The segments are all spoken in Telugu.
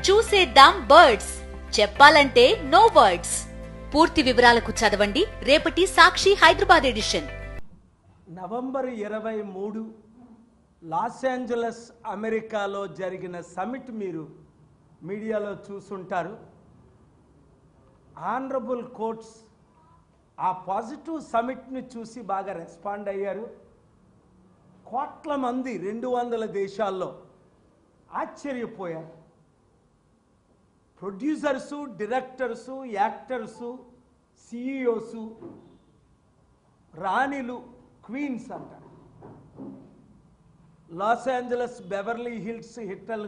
చూసేద్దాం బర్డ్స్, చెప్పాలంటే నో వర్డ్స్. పూర్తి వివరాలకు చదవండి రేపటి Sakshi Hyderabad edition. November 23 Los Angeles అమెరికాలో జరిగిన సమిట్ మీరు మీడియాలో చూసుంటారు. ఆనరబుల్ కోర్ట్స్ ఆ పాజిటివ్ సమిట్ని చూసి బాగా రెస్పాండ్ అయ్యారు. కోట్ల మంది 200 దేశాల్లో ఆశ్చర్యపోయారు. ప్రొడ్యూసర్సు, డైరెక్టర్సు, యాక్టర్సు, సిఇఓసు, రాణిలు, క్వీన్స్ అంటారు. లాస్ ఏంజలస్ బెవర్లీ హిల్స్ హిట్టల్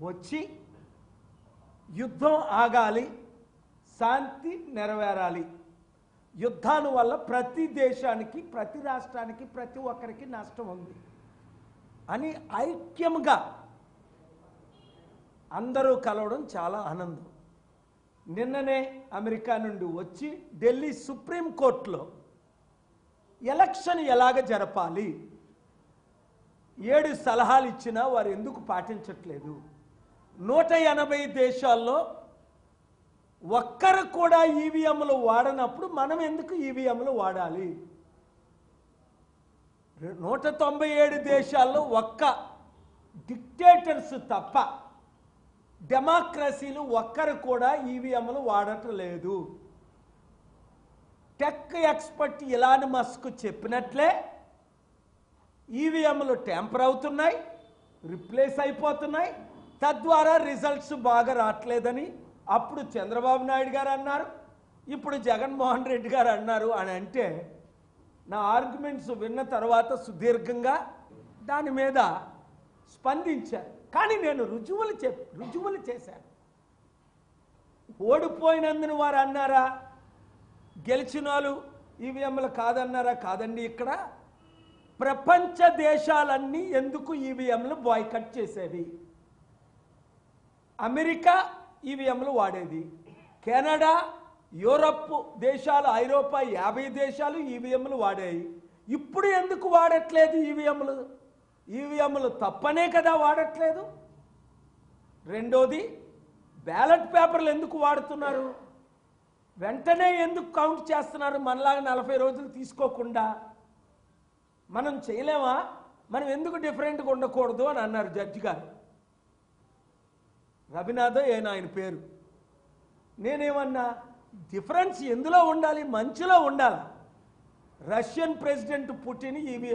వచ్చి యుద్ధం ఆగాలి, శాంతి నెరవేరాలి. యుద్ధాల వల్ల ప్రతి దేశానికి, ప్రతి రాష్ట్రానికి, ప్రతి ఒక్కరికి నష్టం ఉంది అని ఐక్యంగా అందరూ కలవడం చాలా ఆనందం. నిన్ననే అమెరికా నుండి వచ్చి ఢిల్లీ సుప్రీంకోర్టులో ఎలక్షన్ ఎలాగ జరపాలి 7 సలహాలు ఇచ్చినా వారు ఎందుకు పాటించట్లేదు? 180 దేశాల్లో ఒక్కరు కూడా ఈవీఎంలు వాడనప్పుడు మనం ఎందుకు ఈవీఎంలు వాడాలి? 197 దేశాల్లో ఒక్క డిక్టేటర్స్ తప్ప డెమోక్రసీలు ఒక్కరు కూడా ఈవీఎంలు వాడటం లేదు. టెక్ ఎక్స్పర్ట్ ఇలాన్ మస్క్ చెప్పినట్లే ఈవీఎంలు ట్యాంపర్ అవుతున్నాయి, రిప్లేస్ అయిపోతున్నాయి. తద్వారా రిజల్ట్స్ బాగా రావట్లేదని అప్పుడు చంద్రబాబు నాయుడు గారు అన్నారు, ఇప్పుడు జగన్మోహన్ రెడ్డి గారు అన్నారు అని అంటే నా ఆర్గ్యుమెంట్స్ విన్న తర్వాత సుదీర్ఘంగా దాని మీద స్పందించారు. కానీ నేను రుజువులు చేశాను. ఓడిపోయినందున వారు అన్నారా? గెలిచిన వాళ్ళు ఈవీఎంలు కాదన్నారా? కాదండి. ఇక్కడ ప్రపంచ దేశాలన్నీ ఎందుకు ఈవీఎంలు బాయ్కట్ చేసేవి? అమెరికా ఈవీఎంలు వాడేది, కెనడా, యూరప్ దేశాలు, ఐరోపా 50 దేశాలు ఈవీఎంలు వాడాయి. ఇప్పుడు ఎందుకు వాడట్లేదు ఈవీఎంలు? ఈవీఎంలు తప్పనే కదా వాడట్లేదు. రెండోది, బ్యాలెట్ పేపర్లు ఎందుకు వాడుతున్నారు? వెంటనే ఎందుకు కౌంట్ చేస్తున్నారు? మనలాగా 40 రోజులు తీసుకోకుండా మనం చేయలేమా? మనం ఎందుకు డిఫరెంట్గా ఉండకూడదు అని అన్నారు జడ్జి గారు. రవినాథ్ ఆయన పేరు. నేనేమన్నా, డిఫరెన్స్ ఎందులో ఉండాలి? మంచిలో ఉండాలి. రష్యన్ ప్రెసిడెంట్ పుటిన్, ఇవి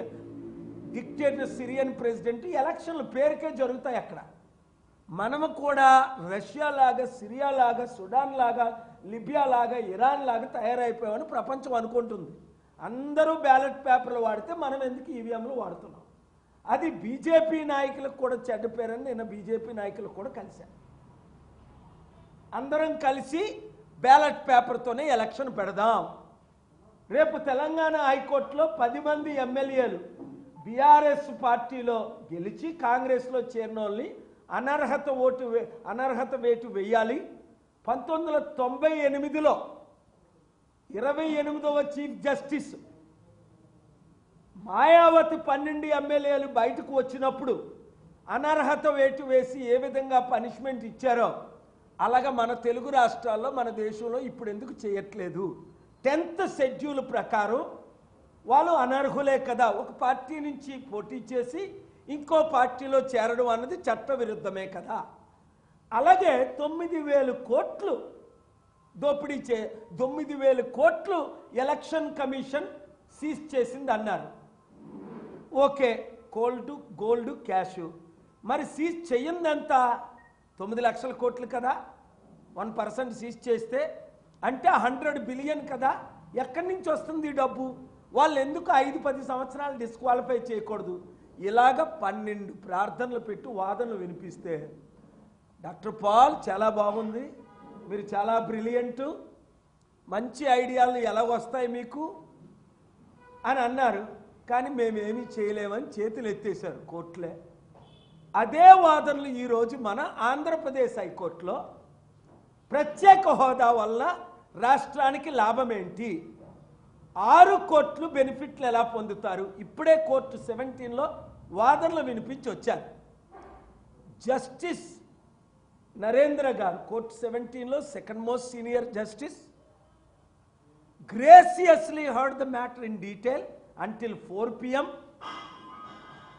డిక్టేటర్ సిరియన్ ప్రెసిడెంట్ ఎలక్షన్లు పేరుకే జరుగుతాయి అక్కడ. మనము కూడా రష్యా లాగా, సిరియా లాగా, సుడాన్ లాగా, లిబియా లాగా, ఇరాన్ లాగా తయారైపోయామని ప్రపంచం అనుకుంటుంది. అందరూ బ్యాలెట్ పేపర్లు వాడితే మనం ఎందుకు ఈవీఎంలు వాడుతున్నాం? అది బీజేపీ నాయకులకు కూడా చెడ్డ పేరని నేను బీజేపీ నాయకులకు కూడా కలిశాను. అందరం కలిసి బ్యాలెట్ పేపర్తోనే ఎలక్షన్ పెడదాం. రేపు తెలంగాణ హైకోర్టులో 10 మంది ఎమ్మెల్యేలు బీఆర్ఎస్ పార్టీలో గెలిచి కాంగ్రెస్లో చేరిన వాళ్ళని అనర్హత వేటు వేయాలి. 1998లో 28వ చీఫ్ జస్టిస్ మాయావతి 12 ఎమ్మెల్యేలు బయటకు వచ్చినప్పుడు అనర్హత వేటు వేసి ఏ విధంగా పనిష్మెంట్ ఇచ్చారో అలాగా మన తెలుగు రాష్ట్రాల్లో, మన దేశంలో ఇప్పుడు ఎందుకు చేయట్లేదు? 10th షెడ్యూల్ ప్రకారం వాళ్ళు అనర్హులే కదా. ఒక పార్టీ నుంచి పోటీ చేసి ఇంకో పార్టీలో చేరడం అన్నది చట్టవిరుద్ధమే కదా. అలాగే 9,000 కోట్లు దోపిడీ 9,000 కోట్లు ఎలక్షన్ కమిషన్ సీజ్ చేసింది అన్నారు. Okay, gold cash. మరి సీజ్ చెయ్యిందంతా 9 లక్షల కోట్లు కదా. 1% సీజ్ చేస్తే అంటే 100 బిలియన్ కదా. ఎక్కడి నుంచి వస్తుంది డబ్బు? వాళ్ళు ఎందుకు 5-10 సంవత్సరాలు డిస్క్వాలిఫై చేయకూడదు? ఇలాగ 12 ప్రార్థనలు పెట్టి వాదనలు వినిపిస్తే డాక్టర్ పాల్ చాలా బాగుంది, మీరు చాలా బ్రిలియంటు, మంచి ఐడియాలు ఎలా వస్తాయి మీకు అని అన్నారు. కానీ మేమేమీ చేయలేమని చేతులు ఎత్తేసారు కోర్టులే. అదే వాదనలు ఈరోజు మన ఆంధ్రప్రదేశ్ హైకోర్టులో ప్రత్యేక హోదా వల్ల రాష్ట్రానికి లాభం ఏంటి, 6 కోట్లు బెనిఫిట్లు ఎలా పొందుతారు? ఇప్పుడే కోర్టు 17లో వాదనలు వినిపించి వచ్చారు. జస్టిస్ నరేంద్ర గారు, కోర్ట్ 17లో second most senior justice, graciously heard the matter in detail until 4 p.m.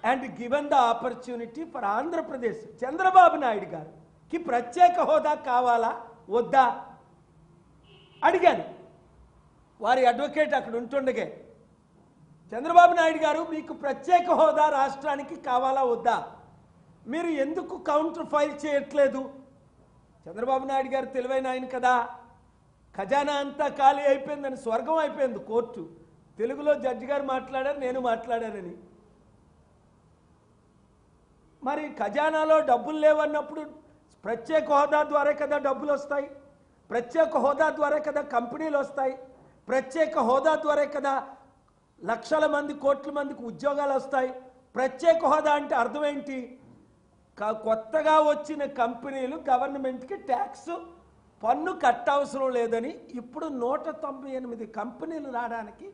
and given the opportunity for Andhra Pradesh, Chandrababu Naidu గారికి ప్రత్యేక హోదా కావాలా వద్దా అడిగాను. వారి అడ్వకేట్ అక్కడ ఉంటుండగే, చంద్రబాబు నాయుడు గారు మీకు ప్రత్యేక హోదా రాష్ట్రానికి కావాలా వద్దా, మీరు ఎందుకు కౌంటర్ ఫైల్ చేయట్లేదు? చంద్రబాబు నాయుడు గారు తెలివైన ఆయన కదా, ఖజానా అంతా ఖాళీ అయిపోయిందని, స్వర్గం అయిపోయింది కోర్టు. తెలుగులో జడ్జి గారు మాట్లాడారు, నేను మాట్లాడానని. మరి ఖజానాలో డబ్బులు లేవన్నప్పుడు ప్రత్యేక హోదా ద్వారా కదా డబ్బులు వస్తాయి, ప్రత్యేక హోదా ద్వారా కదా కంపెనీలు వస్తాయి, ప్రత్యేక హోదా ద్వారా కదా లక్షల మంది కోట్ల మందికి ఉద్యోగాలు వస్తాయి. ప్రత్యేక హోదా అంటే అర్థం ఏంటి? కొత్తగా వచ్చిన కంపెనీలు గవర్నమెంట్కి ట్యాక్స్ పన్ను కట్టవసరం లేదని ఇప్పుడు 198 కంపెనీలు రావడానికి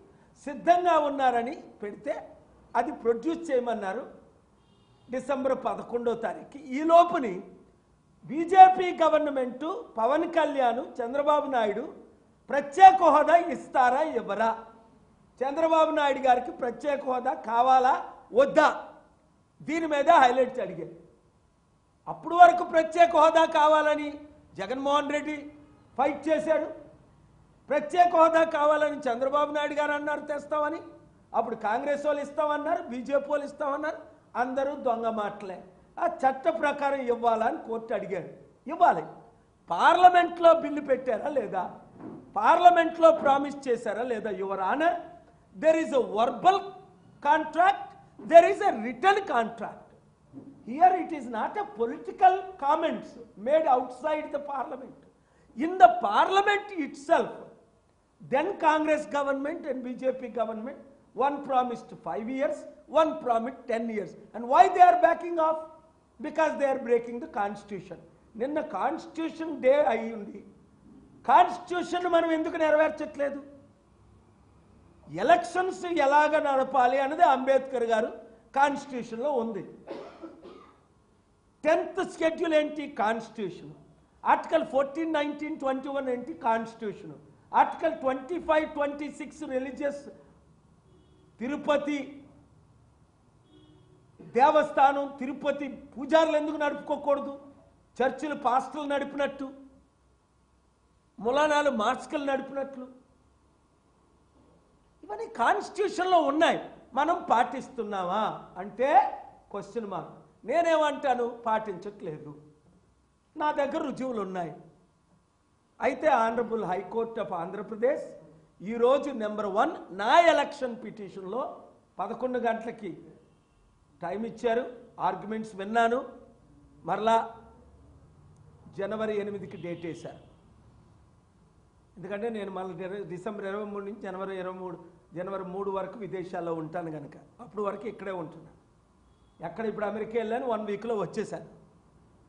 సిద్ధంగా ఉన్నారని పెడితే అది ప్రొడ్యూస్ చేయమన్నారు డిసెంబర్ 11వ తారీఖు. ఈ లోపుని బీజేపీ గవర్నమెంటు, పవన్ కళ్యాణ్, చంద్రబాబు నాయుడు ప్రత్యేక హోదా ఇస్తారా ఇవ్వరా, చంద్రబాబు నాయుడు గారికి ప్రత్యేక హోదా కావాలా వద్దా, దీని మీద హైలైట్స్ అడిగారు. అప్పుడు వరకు ప్రత్యేక హోదా కావాలని జగన్మోహన్ రెడ్డి ఫైట్ చేశాడు, ప్రత్యేక హోదా కావాలని చంద్రబాబు నాయుడు గారు అన్నారు తెస్తామని, అప్పుడు కాంగ్రెస్ వాళ్ళు ఇస్తామన్నారు, బీజేపీ వాళ్ళు ఇస్తామన్నారు, అందరూ దొంగ మాటలే. ఆ చట్ట ప్రకారం ఇవ్వాలని కోర్టు అడిగారు, ఇవ్వాలి. పార్లమెంట్లో బిల్లు పెట్టారా లేదా, పార్లమెంట్లో ప్రామిస్ చేశారా లేదా? Your honour, there is a verbal contract, there is a return contract. Here it is not a political comments made outside the parliament. In the parliament itself, then Congress government and BJP government, one promised 5 years, one promised 10 years. And why they are backing off? Because they are breaking the constitution. Ninna constitution day ayundi. Constitution మనం ఎందుకు నెరవేర్చట్లేదు? ఎలక్షన్స్ ఎలాగ నడపాలి అన్నది అంబేద్కర్ గారు కాన్స్టిట్యూషన్లో ఉంది. 10th షెడ్యూల్ ఏంటి? కాన్స్టిట్యూషన్. ఆర్టికల్ 14, 19, 21 ఏంటి? కాన్స్టిట్యూషన్. ఆర్టికల్ 25, 26 రిలీజియస్, తిరుపతి దేవస్థానం, తిరుపతి పూజారులు ఎందుకు నడుపుకోకూడదు? చర్చిలు పాస్టర్లు నడిపినట్టు, ములానాలు మార్స్కలు నడిపినట్లు, ఇవన్నీ కాన్స్టిట్యూషన్లో ఉన్నాయి. మనం పాటిస్తున్నామా అంటే క్వశ్చన్ మార్క్. నేనేమంటాను? పాటించట్లేదు. నా దగ్గర రుజువులు ఉన్నాయి. అయితే ఆనరబుల్ హైకోర్ట్ ఆఫ్ ఆంధ్రప్రదేశ్ ఈరోజు నెంబర్ 1 నా ఎలక్షన్ పిటిషన్లో 11 గంటలకి టైం ఇచ్చారు. ఆర్గ్యుమెంట్స్ విన్నాను. మరలా జనవరి 8కి డేట్ వేశారు. ఎందుకంటే నేను మళ్ళీ డిసెంబర్ 23 నుంచి జనవరి 3 వరకు విదేశాల్లో ఉంటాను కనుక అప్పుడు వరకు ఇక్కడే ఉంటున్నాను. ఎక్కడ ఇప్పుడు అమెరికా వెళ్ళాను, 1 వీక్లో వచ్చేసాను.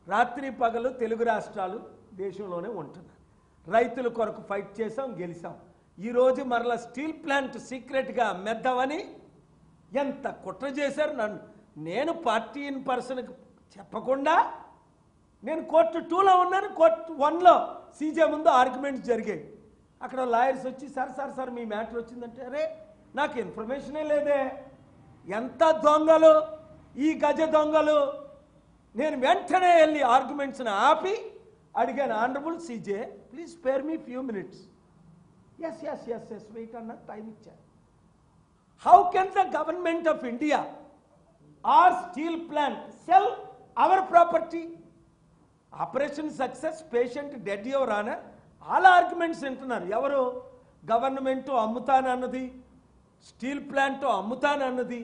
రాత్రి పగలు తెలుగు రాష్ట్రాలు దేశంలోనే ఉంటున్నాను. రైతుల కొరకు ఫైట్ చేసాం, గెలిచాం. ఈరోజు మరలా స్టీల్ ప్లాంట్ సీక్రెట్గా అమ్మేద్దామని ఎంత కుట్ర చేశారు నన్ను. నేను పార్టీ ఇన్ పర్సన్కి చెప్పకుండా నేను కోర్టు 2లో ఉన్నాను. కోర్టు 1లో సీజే ముందు ఆర్గ్యుమెంట్స్ జరిగాయి. అక్కడ లాయర్స్ వచ్చి సార్ మీ మ్యాటర్ వచ్చిందంటే, అరే నాకు ఇన్ఫర్మేషనే లేదే. ఎంత దొంగలు ఈ గజ దొంగలు. నేను వెంటనే వెళ్ళి ఆర్గ్యుమెంట్స్ని ఆపి అడిగాను, honourable CJ please spare me few minutes. Yes wait అన్న టైం ఇచ్చాను. How can the government of India or steel plant sell our property? Operation success, patient dead, your honour. All arguments వింటున్నారు. ఎవరు? గవర్నమెంట్ అమ్ముతానన్నది, స్టీల్ ప్లాంట్ అమ్ముతానన్నది.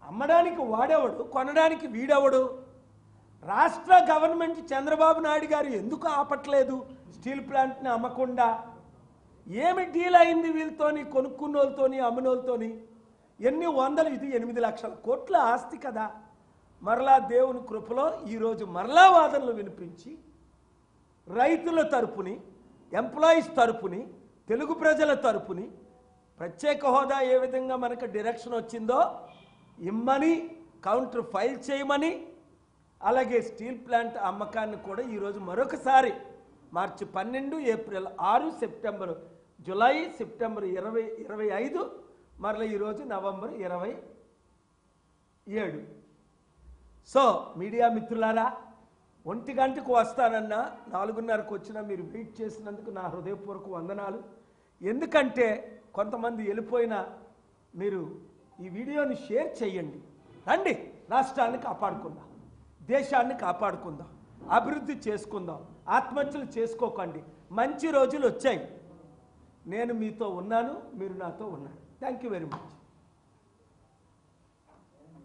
అమ్మడానికి వాడేవాడు, కొనడానికి వీడేవాడు. రాష్ట్ర గవర్నమెంట్ చంద్రబాబు నాయుడు గారు ఎందుకు ఆపట్లేదు స్టీల్ ప్లాంట్ని అమ్మకుండా? ఏమి డీల్ అయింది వీళ్ళతోని, కొనుక్కున్నోళ్ళతోని, అమ్మినోళ్ళతోని? ఎన్ని వందలు, ఇది 8 లక్షల కోట్ల ఆస్తి కదా. మరలా దేవుని కృపలో ఈరోజు మరలా వాదనలు వినిపించి రైతుల తరపుని, ఎంప్లాయీస్ తరపుని, తెలుగు ప్రజల తరపుని ప్రత్యేక హోదా ఏ విధంగా మనకు డైరెక్షన్ వచ్చిందో ఇమ్మని, కౌంటర్ ఫైల్ చేయమని, అలాగే స్టీల్ ప్లాంట్ అమ్మకాన్ని కూడా ఈరోజు మరొకసారి మార్చి 12, ఏప్రిల్ 6, సెప్టెంబర్, జూలై, సెప్టెంబర్ 25, మరలా ఈరోజు నవంబర్ 27. సో మీడియా మిత్రులారా, 1 గంటకు వస్తానన్నా 4:30కు వచ్చినా మీరు వెయిట్ చేసినందుకు నా హృదయపూర్వక వందనాలు. ఎందుకంటే కొంతమంది వెళ్ళిపోయినా మీరు ఈ వీడియోని షేర్ చేయండి. రండి, రాష్ట్రాన్ని కాపాడుకుందాం, దేశాన్ని కాపాడుకుందాం, అభివృద్ధి చేసుకుందాం, ఆత్మహత్యలు చేసుకోకండి. మంచి రోజులు వచ్చాయి. నేను మీతో ఉన్నాను, మీరు నాతో ఉన్నారు. Thank you very much.